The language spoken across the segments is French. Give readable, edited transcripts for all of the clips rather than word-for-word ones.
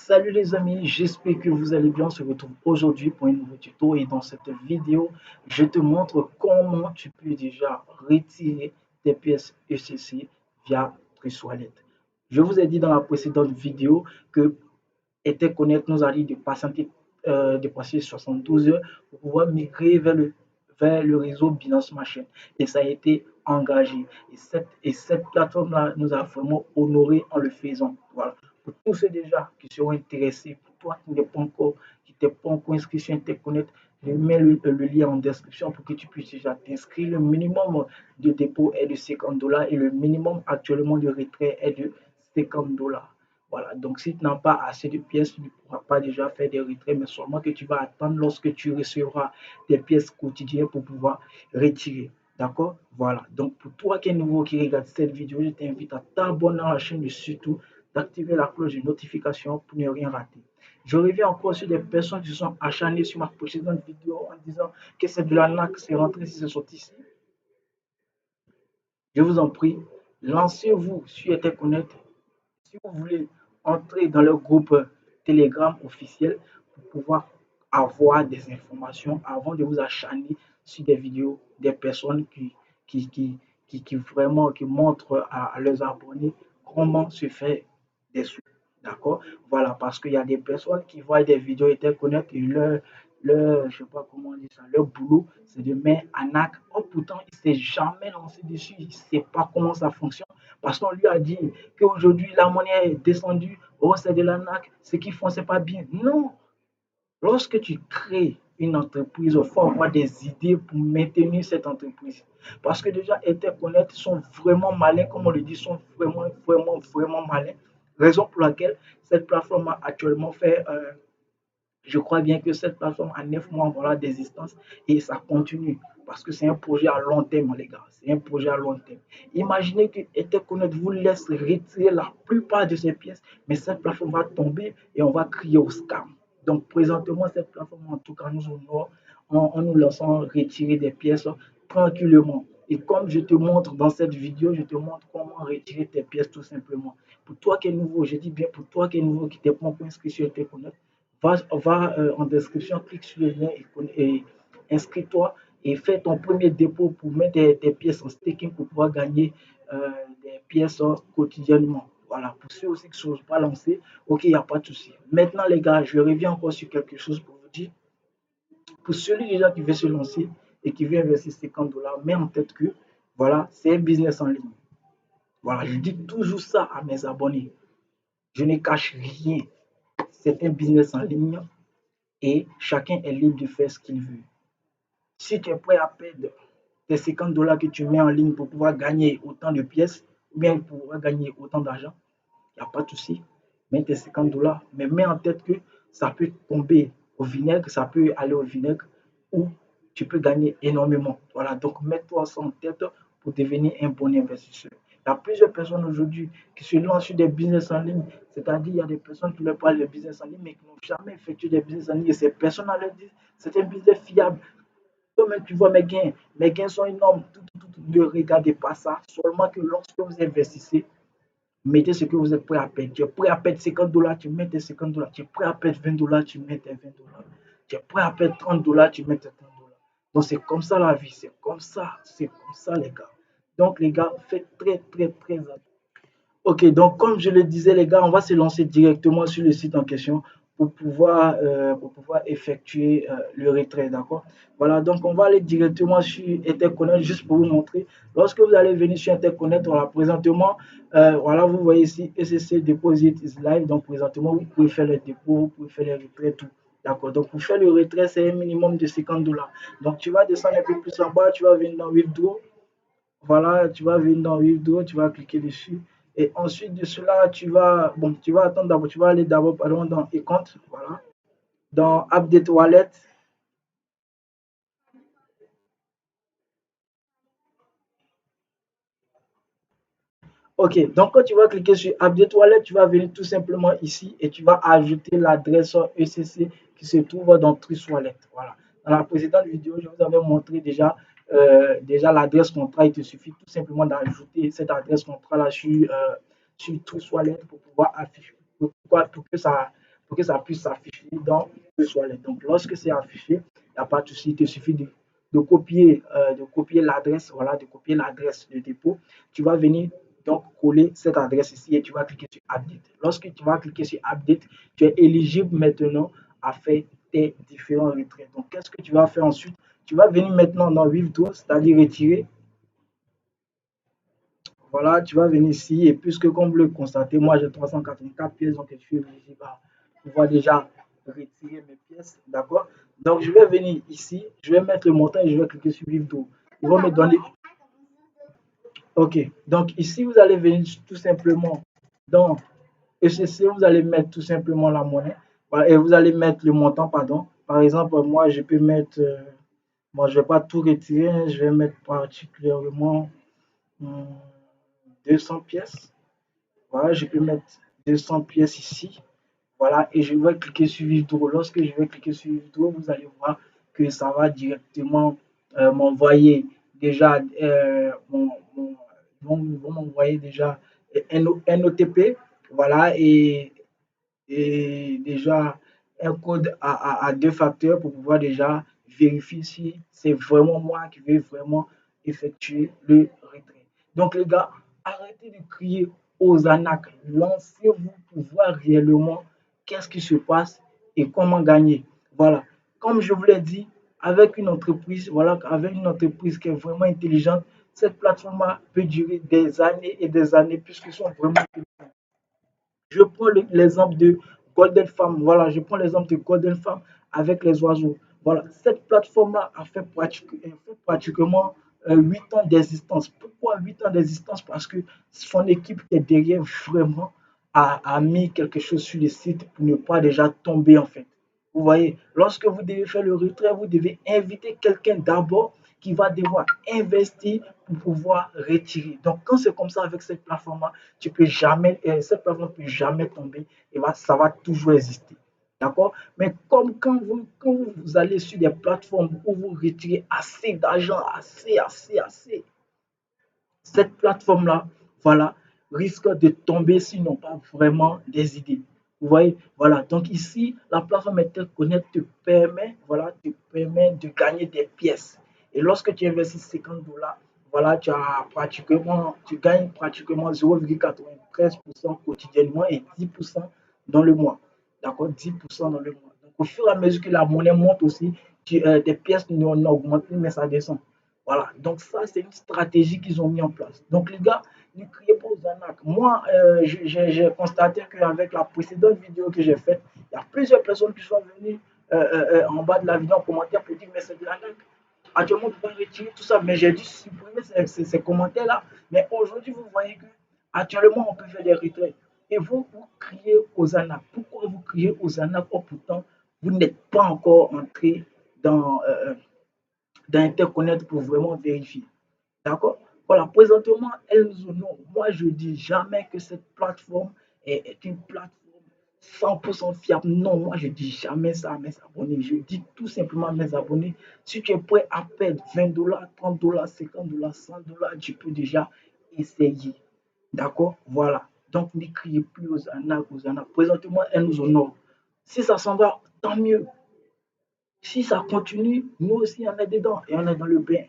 Salut les amis, j'espère que vous allez bien. On se retrouve aujourd'hui pour un nouveau tuto et dans cette vidéo, je te montre comment tu peux déjà retirer tes pièces ECC via TrueWallet. Je vous ai dit dans la précédente vidéo que Etherconnect nous a dit de patienter, de passer 72 heures pour pouvoir migrer vers le réseau Binance Machine. Et ça a été engagé. Et cette plateforme-là nous a vraiment honoré en le faisant. Voilà. Pour tous ceux déjà qui seront intéressés, pour toi qui n'es pas encore, qui t'es pas encore inscrit sur Interconnect, je mets le lien en description pour que tu puisses déjà t'inscrire. Le minimum de dépôt est de 50 dollars et le minimum actuellement de retrait est de 50 dollars. Voilà, donc si tu n'as pas assez de pièces, tu ne pourras pas déjà faire des retraits, mais seulement que tu vas attendre lorsque tu recevras des pièces quotidiennes pour pouvoir retirer. D'accord? Voilà, donc pour toi qui es nouveau, qui regarde cette vidéo, je t'invite à t'abonner à la chaîne et surtout d'activer la cloche de notification pour ne rien rater. Je reviens encore sur des personnes qui se sont acharnées sur ma précédente vidéo en disant que c'est de l'arnaque, c'est rentré, c'est sorti ici. Je vous en prie, lancez-vous sur Etherconnect. Si vous voulez entrer dans le groupe Telegram officiel pour pouvoir avoir des informations avant de vous acharner sur des vidéos des personnes qui, qui, qui vraiment qui montrent à leurs abonnés comment se faire des sous. D'accord? Voilà, parce qu'il y a des personnes qui voient des vidéos Interconnect et je sais pas comment on dit ça, leur boulot, c'est de mettre un acte. Oh, pourtant, il ne s'est jamais lancé dessus, il ne sait pas comment ça fonctionne. Parce qu'on lui a dit qu'aujourd'hui, la monnaie est descendue, oh, c'est de l'arnaque, ce qu'ils font, c'est pas bien. Non! Lorsque tu crées une entreprise, il faut avoir des idées pour maintenir cette entreprise. Parce que déjà, Interconnect sont vraiment malins, comme on le dit, sont vraiment, vraiment, vraiment malins. Raison pour laquelle cette plateforme a actuellement fait, je crois bien que cette plateforme a 9 mois voilà, d'existence et ça continue. Parce que c'est un projet à long terme, les gars. C'est un projet à long terme. Imaginez que Etherconnect vous laisse retirer la plupart de ces pièces, mais cette plateforme va tomber et on va crier au scam. Donc, présentement, cette plateforme, en tout cas, nous honore en nous laissant retirer des pièces tranquillement. Et comme je te montre dans cette vidéo, je te montre comment retirer tes pièces tout simplement. Pour toi qui es nouveau, je dis bien pour toi qui es nouveau, qui t'es pas encore inscrit sur Etherconnect, va en description, clique sur le lien et inscris-toi et fais ton premier dépôt pour mettre tes pièces en staking pour pouvoir gagner des pièces quotidiennement. Voilà, pour ceux aussi qui ne sont pas lancés, ok, il n'y a pas de souci. Maintenant, les gars, je reviens encore sur quelque chose pour vous dire. Pour celui déjà qui veut se lancer et qui veut investir 50 dollars, mets en tête que voilà, c'est un business en ligne. Voilà, je dis toujours ça à mes abonnés. Je ne cache rien. C'est un business en ligne et chacun est libre de faire ce qu'il veut. Si tu es prêt à perdre tes 50 dollars que tu mets en ligne pour pouvoir gagner autant de pièces, ou bien pour pouvoir gagner autant d'argent, il n'y a pas de souci. Mets tes 50 dollars, mais mets en tête que ça peut tomber au vinaigre, ça peut aller au vinaigre, ou tu peux gagner énormément. Voilà, donc mets-toi ça en tête pour devenir un bon investisseur. Il y a plusieurs personnes aujourd'hui qui se lancent sur des business en ligne, c'est-à-dire il y a des personnes qui leur parlent de business en ligne, mais qui n'ont jamais effectué des business en ligne. Et ces personnes leur disent c'est un business fiable. Toi-même, tu vois mes gains sont énormes. Ne regardez pas ça. Seulement que lorsque vous investissez, mettez ce que vous êtes prêt à perdre. Tu es prêt à perdre 50 dollars, tu mets tes 50 dollars. Tu es prêt à perdre 20 dollars, tu mets tes 20 dollars. Tu es prêt à perdre 30 dollars, tu mets tes 30 dollars. Donc c'est comme ça la vie, c'est comme ça les gars. Donc les gars, faites très très très attention. Ok, donc comme je le disais les gars, on va se lancer directement sur le site en question pour pouvoir effectuer le retrait, d'accord? Voilà, donc on va aller directement sur Interconnect juste pour vous montrer. Lorsque vous allez venir sur Interconnect, voilà, présentement, voilà, vous voyez ici, ECC Deposit is live. Donc présentement, vous pouvez faire les dépôts, vous pouvez faire les retraits, tout. D'accord, donc pour faire le retrait, c'est un minimum de 50 dollars. Donc tu vas descendre un peu plus en bas, tu vas venir dans Withdraw. Voilà, tu vas venir dans Withdraw, tu vas cliquer dessus. Et ensuite de cela, tu vas attendre d'abord, tu vas aller d'abord, pardon, dans e-compte, voilà. Dans Update Wallet. Ok, donc quand tu vas cliquer sur Update Wallet, tu vas venir tout simplement ici et tu vas ajouter l'adresse ECC qui se trouve dans Trust Wallet. Voilà. Dans la précédente vidéo, je vous avais montré déjà l'adresse contrat. Il te suffit tout simplement d'ajouter cette adresse contrat là sur Trust Wallet pour pouvoir afficher, pour que pour que ça puisse s'afficher dans le Wallet. Donc, lorsque c'est affiché, il n'y a pas de souci, il te suffit de copier l'adresse, voilà, de copier l'adresse de dépôt. Tu vas venir donc coller cette adresse ici et tu vas cliquer sur Update. Lorsque tu vas cliquer sur Update, tu es éligible maintenant à faire tes différents retraits. Donc, qu'est-ce que tu vas faire ensuite? Tu vas venir maintenant dans Withdraw, c'est-à-dire retirer. Voilà, tu vas venir ici et puisque comme vous le constatez, moi j'ai 384 pièces, donc je suis éligible à pouvoir déjà retirer mes pièces, d'accord? Donc je vais venir ici, je vais mettre le montant et je vais cliquer sur Withdraw. Il va me donner. Ok, donc ici vous allez venir tout simplement dans ECC, vous allez mettre tout simplement la monnaie. Voilà, et vous allez mettre le montant, pardon. Par exemple, moi je peux mettre, moi je ne vais pas tout retirer, hein, je vais mettre particulièrement 200 pièces. Voilà, je peux mettre 200 pièces ici. Voilà, et je vais cliquer sur Withdraw. Lorsque je vais cliquer sur Withdraw, vous allez voir que ça va directement m'envoyer déjà vont m'envoyer déjà un OTP. Voilà, et déjà un code à deux facteurs pour pouvoir déjà vérifier si c'est vraiment moi qui vais vraiment effectuer le retrait. Donc les gars, arrêtez de crier aux arnaques, lancez-vous pour voir réellement qu'est-ce qui se passe et comment gagner. Voilà, comme je vous l'ai dit, avec une entreprise, voilà, avec une entreprise qui est vraiment intelligente, cette plateforme peut durer des années et des années puisqu'ils sont vraiment intelligents. Je prends l'exemple de Golden Farm. Voilà, je prends l'exemple de Golden Farm avec les oiseaux. Voilà, cette plateforme-là a fait, pratiquement 8 ans d'existence. Pourquoi 8 ans d'existence? Parce que son équipe qui est derrière vraiment a mis quelque chose sur le site pour ne pas déjà tomber en fait. Vous voyez, lorsque vous devez faire le retrait, vous devez inviter quelqu'un d'abord qui va devoir investir pour pouvoir retirer. Donc, quand c'est comme ça avec cette plateforme-là, tu peux jamais, cette plateforme ne peut jamais tomber et ça va toujours exister. D'accord? Mais comme quand vous allez sur des plateformes où vous retirez assez d'argent, assez, cette plateforme-là, voilà, risque de tomber s'ils n'ont pas vraiment des idées. Vous voyez, voilà. Donc ici, la plateforme Interconnect te permet, voilà, te permet de gagner des pièces. Et lorsque tu investis 50 dollars, voilà, tu gagnes pratiquement 0,93% quotidiennement et 10% dans le mois. D'accord? 10% dans le mois. Donc au fur et à mesure que la monnaie monte aussi, tes pièces n'augmentent plus, mais ça descend. Voilà, donc ça, c'est une stratégie qu'ils ont mis en place. Donc les gars, ne criez pas aux arnaques. Moi, j'ai constaté qu'avec la précédente vidéo que j'ai faite, il y a plusieurs personnes qui sont venues en bas de la vidéo en commentaire pour dire mais c'est de l'arnaque. Actuellement, vous pouvez retirer tout ça, mais j'ai dû supprimer ces commentaires-là. Mais aujourd'hui, vous voyez que actuellement, on peut faire des retraits. Et vous criez aux arnaques. Pourquoi vous criez aux arnaques? Oh, pourtant, vous n'êtes pas encore entré dans, d'Interconnect pour vraiment vérifier. D'accord? Voilà, présentement, elles non. Moi, je dis jamais que cette plateforme est une plateforme 100% fiable. Non, moi, je dis jamais ça à mes abonnés. Je dis tout simplement à mes abonnés, si tu es prêt à perdre 20 dollars, 30 dollars, 50 dollars, 100 dollars, tu peux déjà essayer. D'accord? Voilà. Donc, ne criez plus aux arnaques, aux arnaques. Présentement, elles nous honorent. Si ça s'en va, tant mieux. Si ça continue, nous aussi, on est dedans et on est dans le bain.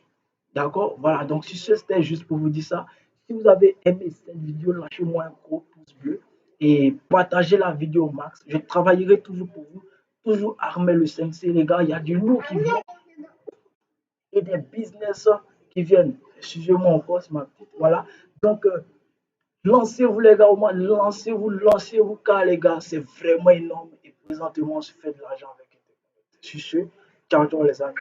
D'accord? Voilà, donc si c'était juste pour vous dire ça. Si vous avez aimé cette vidéo, lâchez-moi un gros pouce bleu et partagez la vidéo au max. Je travaillerai toujours pour vous, toujours armé le 5C, les gars. Il y a du lourd qui vient et des business qui viennent. Suivez-moi encore, c'est ma petite. Voilà. Donc, lancez-vous, les gars, au moins, lancez-vous, car les gars, c'est vraiment énorme. Et présentement, on se fait de l'argent avec Internet. Sur ce, ciao, ciao, les amis.